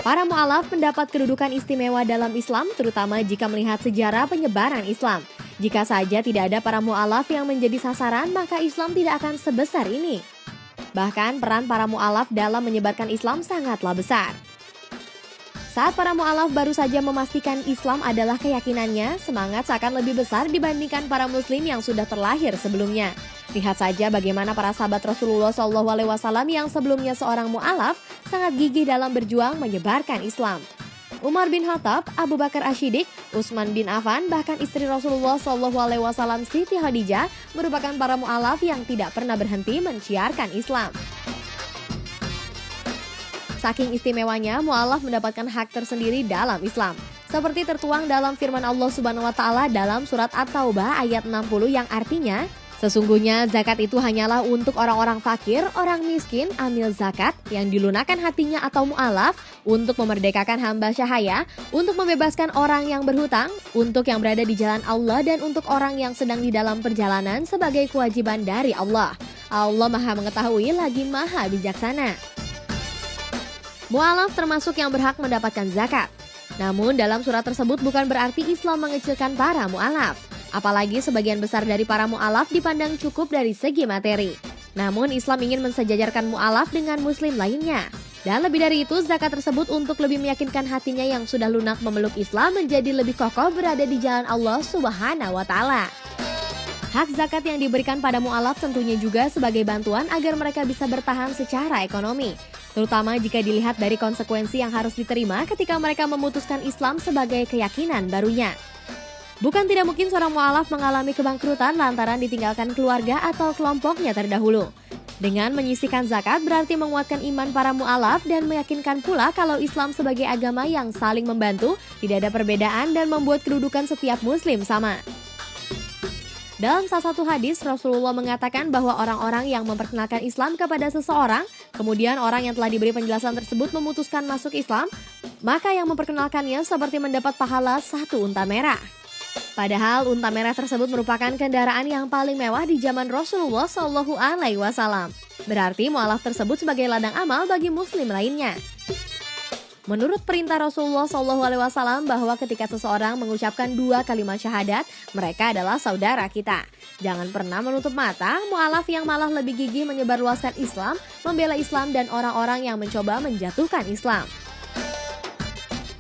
Para mu'alaf mendapat kedudukan istimewa dalam Islam, terutama jika melihat sejarah penyebaran Islam. Jika saja tidak ada para mu'alaf yang menjadi sasaran, maka Islam tidak akan sebesar ini. Bahkan peran para mu'alaf dalam menyebarkan Islam sangatlah besar. Saat para mu'alaf baru saja memastikan Islam adalah keyakinannya, semangat seakan lebih besar dibandingkan para muslim yang sudah terlahir sebelumnya. Lihat saja bagaimana para sahabat Rasulullah SAW yang sebelumnya seorang mu'alaf sangat gigih dalam berjuang menyebarkan Islam. Umar bin Khattab, Abu Bakar Asy-Syiddiq, Utsman bin Affan, bahkan istri Rasulullah SAW Siti Khadijah merupakan para mu'alaf yang tidak pernah berhenti menciarkan Islam. Saking istimewanya, mu'alaf mendapatkan hak tersendiri dalam Islam. Seperti tertuang dalam firman Allah Subhanahu wa Ta'ala dalam surat At-Taubah ayat 60 yang artinya, sesungguhnya zakat itu hanyalah untuk orang-orang fakir, orang miskin, amil zakat, yang dilunakkan hatinya atau mu'alaf, untuk memerdekakan hamba syahaya, untuk membebaskan orang yang berhutang, untuk yang berada di jalan Allah, dan untuk orang yang sedang di dalam perjalanan sebagai kewajiban dari Allah. Allah Maha Mengetahui lagi Maha Bijaksana. Mu'alaf termasuk yang berhak mendapatkan zakat. Namun dalam surat tersebut bukan berarti Islam mengecilkan para mu'alaf. Apalagi sebagian besar dari para mu'alaf dipandang cukup dari segi materi. Namun Islam ingin mensejajarkan mu'alaf dengan muslim lainnya. Dan lebih dari itu, zakat tersebut untuk lebih meyakinkan hatinya yang sudah lunak memeluk Islam menjadi lebih kokoh berada di jalan Allah Subhanahu wa Ta'ala. Hak zakat yang diberikan pada mu'alaf tentunya juga sebagai bantuan agar mereka bisa bertahan secara ekonomi. Terutama jika dilihat dari konsekuensi yang harus diterima ketika mereka memutuskan Islam sebagai keyakinan barunya. Bukan tidak mungkin seorang mu'alaf mengalami kebangkrutan lantaran ditinggalkan keluarga atau kelompoknya terdahulu. Dengan menyisihkan zakat berarti menguatkan iman para mu'alaf dan meyakinkan pula kalau Islam sebagai agama yang saling membantu, tidak ada perbedaan dan membuat kedudukan setiap muslim sama. Dalam salah satu hadis, Rasulullah mengatakan bahwa orang-orang yang memperkenalkan Islam kepada seseorang, kemudian orang yang telah diberi penjelasan tersebut memutuskan masuk Islam, maka yang memperkenalkannya seperti mendapat pahala satu unta merah. Padahal unta merah tersebut merupakan kendaraan yang paling mewah di zaman Rasulullah SAW. Berarti mu'alaf tersebut sebagai ladang amal bagi muslim lainnya. Menurut perintah Rasulullah SAW bahwa ketika seseorang mengucapkan 2 kalimat syahadat, mereka adalah saudara kita. Jangan pernah menutup mata, mu'alaf yang malah lebih gigih menyebarluaskan Islam, membela Islam dan orang-orang yang mencoba menjatuhkan Islam.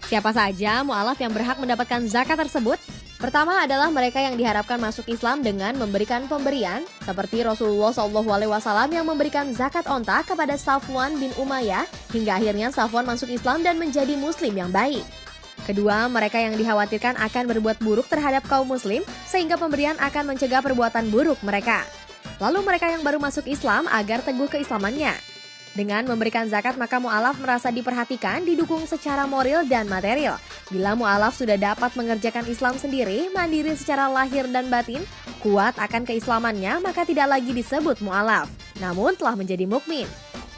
Siapa saja mu'alaf yang berhak mendapatkan zakat tersebut? Pertama adalah mereka yang diharapkan masuk Islam dengan memberikan pemberian, seperti Rasulullah SAW yang memberikan zakat onta kepada Safwan bin Umayyah, hingga akhirnya Safwan masuk Islam dan menjadi muslim yang baik. Kedua, mereka yang dikhawatirkan akan berbuat buruk terhadap kaum muslim, sehingga pemberian akan mencegah perbuatan buruk mereka. Lalu mereka yang baru masuk Islam agar teguh keislamannya. Dengan memberikan zakat maka mu'alaf merasa diperhatikan, didukung secara moral dan material. Bila mu'alaf sudah dapat mengerjakan Islam sendiri, mandiri secara lahir dan batin, kuat akan keislamannya, maka tidak lagi disebut mu'alaf, namun telah menjadi mukmin.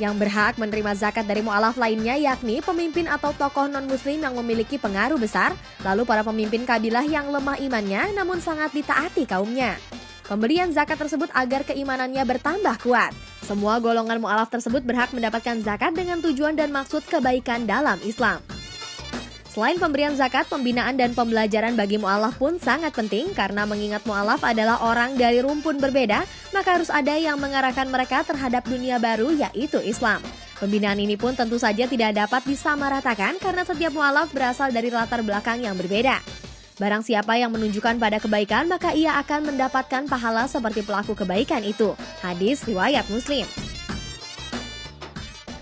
Yang berhak menerima zakat dari mu'alaf lainnya yakni pemimpin atau tokoh non-muslim yang memiliki pengaruh besar, lalu para pemimpin kabilah yang lemah imannya namun sangat ditaati kaumnya. Pemberian zakat tersebut agar keimanannya bertambah kuat. Semua golongan mu'alaf tersebut berhak mendapatkan zakat dengan tujuan dan maksud kebaikan dalam Islam. Selain pemberian zakat, pembinaan dan pembelajaran bagi mu'alaf pun sangat penting karena mengingat mu'alaf adalah orang dari rumpun berbeda, maka harus ada yang mengarahkan mereka terhadap dunia baru yaitu Islam. Pembinaan ini pun tentu saja tidak dapat disamaratakan karena setiap mu'alaf berasal dari latar belakang yang berbeda. Barang siapa yang menunjukkan pada kebaikan, maka ia akan mendapatkan pahala seperti pelaku kebaikan itu. Hadis riwayat Muslim.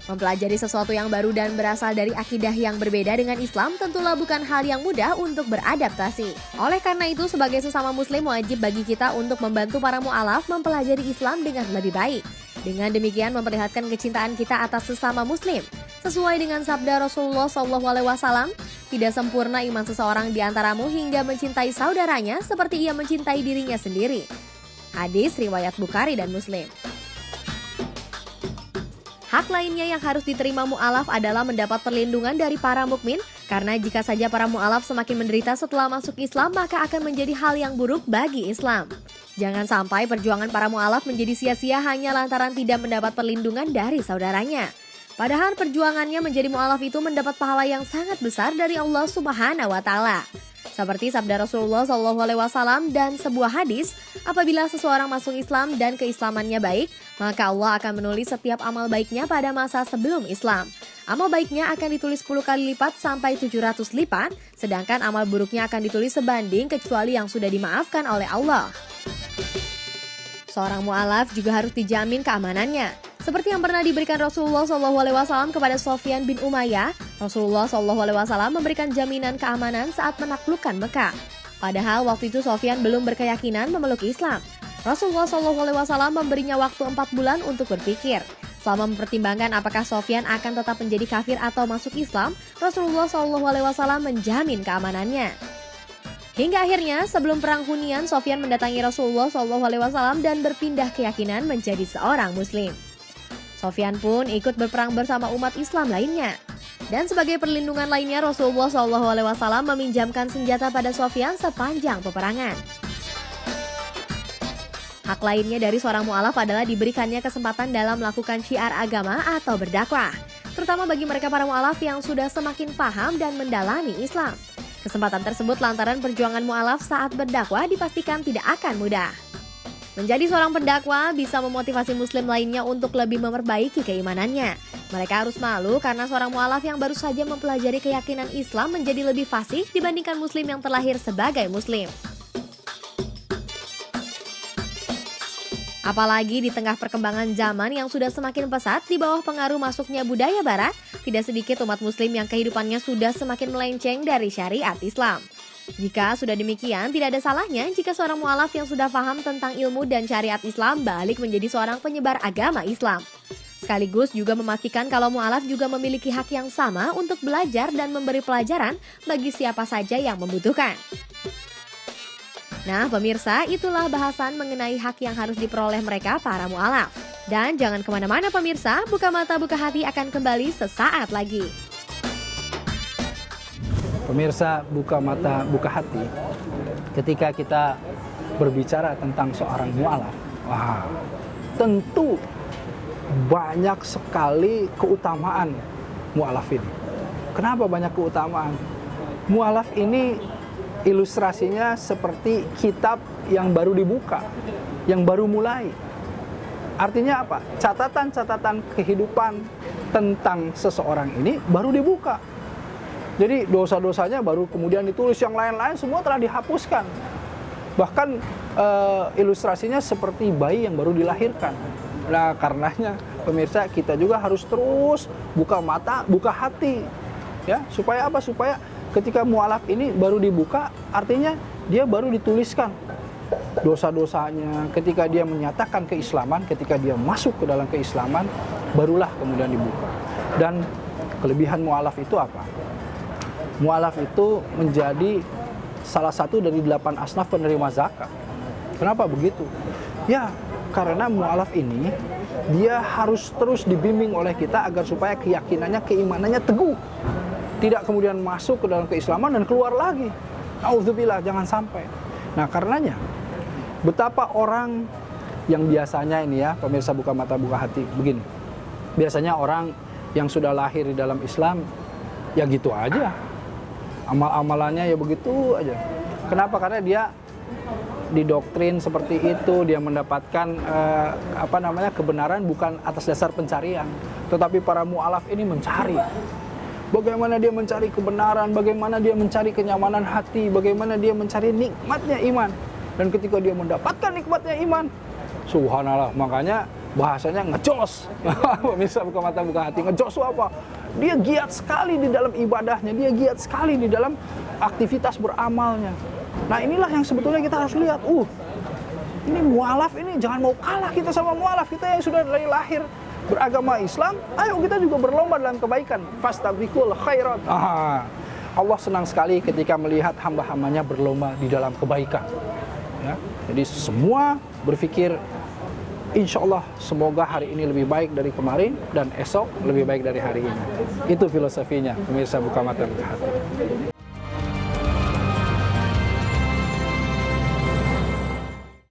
Mempelajari sesuatu yang baru dan berasal dari akidah yang berbeda dengan Islam tentulah bukan hal yang mudah untuk beradaptasi. Oleh karena itu, sebagai sesama muslim wajib bagi kita untuk membantu para mu'alaf mempelajari Islam dengan lebih baik. Dengan demikian memperlihatkan kecintaan kita atas sesama muslim. Sesuai dengan sabda Rasulullah SAW, tidak sempurna iman seseorang di antaramu hingga mencintai saudaranya seperti ia mencintai dirinya sendiri. Hadis riwayat Bukhari dan Muslim. Hak lainnya yang harus diterima mu'alaf adalah mendapat perlindungan dari para mukmin, karena jika saja para mu'alaf semakin menderita setelah masuk Islam, maka akan menjadi hal yang buruk bagi Islam. Jangan sampai perjuangan para mu'alaf menjadi sia-sia hanya lantaran tidak mendapat perlindungan dari saudaranya. Padahal perjuangannya menjadi mu'alaf itu mendapat pahala yang sangat besar dari Allah Subhanahu wa Ta'ala. Seperti sabda Rasulullah SAW dan sebuah hadis, apabila seseorang masuk Islam dan keislamannya baik, maka Allah akan menulis setiap amal baiknya pada masa sebelum Islam. Amal baiknya akan ditulis 10 kali lipat sampai 700 lipat, sedangkan amal buruknya akan ditulis sebanding kecuali yang sudah dimaafkan oleh Allah. Seorang mu'alaf juga harus dijamin keamanannya. Seperti yang pernah diberikan Rasulullah SAW kepada Sofyan bin Umayyah, Rasulullah SAW memberikan jaminan keamanan saat menaklukkan Mekah. Padahal waktu itu Sofyan belum berkeyakinan memeluk Islam. Rasulullah SAW memberinya waktu 4 bulan untuk berpikir. Selama mempertimbangkan apakah Sofyan akan tetap menjadi kafir atau masuk Islam, Rasulullah SAW menjamin keamanannya. Hingga akhirnya sebelum perang Hunain, Sofyan mendatangi Rasulullah SAW dan berpindah keyakinan menjadi seorang Muslim. Sofyan pun ikut berperang bersama umat Islam lainnya. Dan sebagai perlindungan lainnya, Rasulullah SAW meminjamkan senjata pada Sofyan sepanjang peperangan. Hak lainnya dari seorang mu'alaf adalah diberikannya kesempatan dalam melakukan syiar agama atau berdakwah, terutama bagi mereka para mu'alaf yang sudah semakin paham dan mendalami Islam. Kesempatan tersebut lantaran perjuangan mu'alaf saat berdakwah dipastikan tidak akan mudah. Menjadi seorang pendakwah bisa memotivasi muslim lainnya untuk lebih memperbaiki keimanannya. Mereka harus malu karena seorang mu'alaf yang baru saja mempelajari keyakinan Islam menjadi lebih fasih dibandingkan muslim yang terlahir sebagai muslim. Apalagi di tengah perkembangan zaman yang sudah semakin pesat di bawah pengaruh masuknya budaya barat, tidak sedikit umat muslim yang kehidupannya sudah semakin melenceng dari syariat Islam. Jika sudah demikian, tidak ada salahnya jika seorang mu'alaf yang sudah paham tentang ilmu dan syariat Islam balik menjadi seorang penyebar agama Islam. Sekaligus juga memastikan kalau mu'alaf juga memiliki hak yang sama untuk belajar dan memberi pelajaran bagi siapa saja yang membutuhkan. Nah pemirsa, itulah bahasan mengenai hak yang harus diperoleh mereka para mu'alaf. Dan jangan kemana-mana pemirsa, Buka Mata Buka Hati akan kembali sesaat lagi. Pemirsa Buka Mata Buka Hati, ketika kita berbicara tentang seorang mu'alaf, tentu banyak sekali keutamaan mu'alaf ini. Kenapa banyak keutamaan? Mu'alaf ini ilustrasinya seperti kitab yang baru dibuka, yang baru mulai. Artinya apa? Catatan-catatan kehidupan tentang seseorang ini baru dibuka. Jadi dosa-dosanya baru kemudian ditulis, yang lain-lain semua telah dihapuskan. Bahkan ilustrasinya seperti bayi yang baru dilahirkan. Nah karenanya pemirsa, kita juga harus terus buka mata, buka hati. Ya, supaya apa? Supaya ketika mu'alaf ini baru dibuka, artinya dia baru dituliskan dosa-dosanya. Ketika dia menyatakan keislaman, ketika dia masuk ke dalam keislaman, barulah kemudian dibuka. Dan kelebihan mu'alaf itu apa? Mu'alaf itu menjadi salah satu dari 8 asnaf penerima zakat. Kenapa begitu? Ya, karena mu'alaf ini dia harus terus dibimbing oleh kita agar supaya keyakinannya, keimanannya teguh. Tidak kemudian masuk ke dalam keislaman dan keluar lagi. Auzubillah, jangan sampai. Nah, karenanya betapa orang yang biasanya ini ya, pemirsa Buka Mata Buka Hati, begini. Biasanya orang yang sudah lahir di dalam Islam ya gitu aja. Amal-amalannya ya begitu aja. Kenapa? Karena dia didoktrin seperti itu, dia mendapatkan kebenaran bukan atas dasar pencarian, tetapi para mu'alaf ini mencari. Bagaimana dia mencari kebenaran, bagaimana dia mencari kenyamanan hati, bagaimana dia mencari nikmatnya iman. Dan ketika dia mendapatkan nikmatnya iman, subhanallah, makanya bahasanya ngejos. Pemirsa Buka Mata Buka Hati, ngejos itu apa? Dia giat sekali di dalam ibadahnya, dia giat sekali di dalam aktivitas beramalnya. Nah inilah yang sebetulnya kita harus lihat. Ini mu'alaf ini, jangan mau kalah kita sama mu'alaf. Kita yang sudah dari lahir beragama Islam, ayo kita juga berlomba dalam kebaikan. Fastabiqul khairat. Allah senang sekali ketika melihat hamba-hambanya berlomba di dalam kebaikan. Ya, jadi semua berpikir, insya Allah semoga hari ini lebih baik dari kemarin dan esok lebih baik dari hari ini. Itu filosofinya, pemirsa Buka Mata Buka Hati.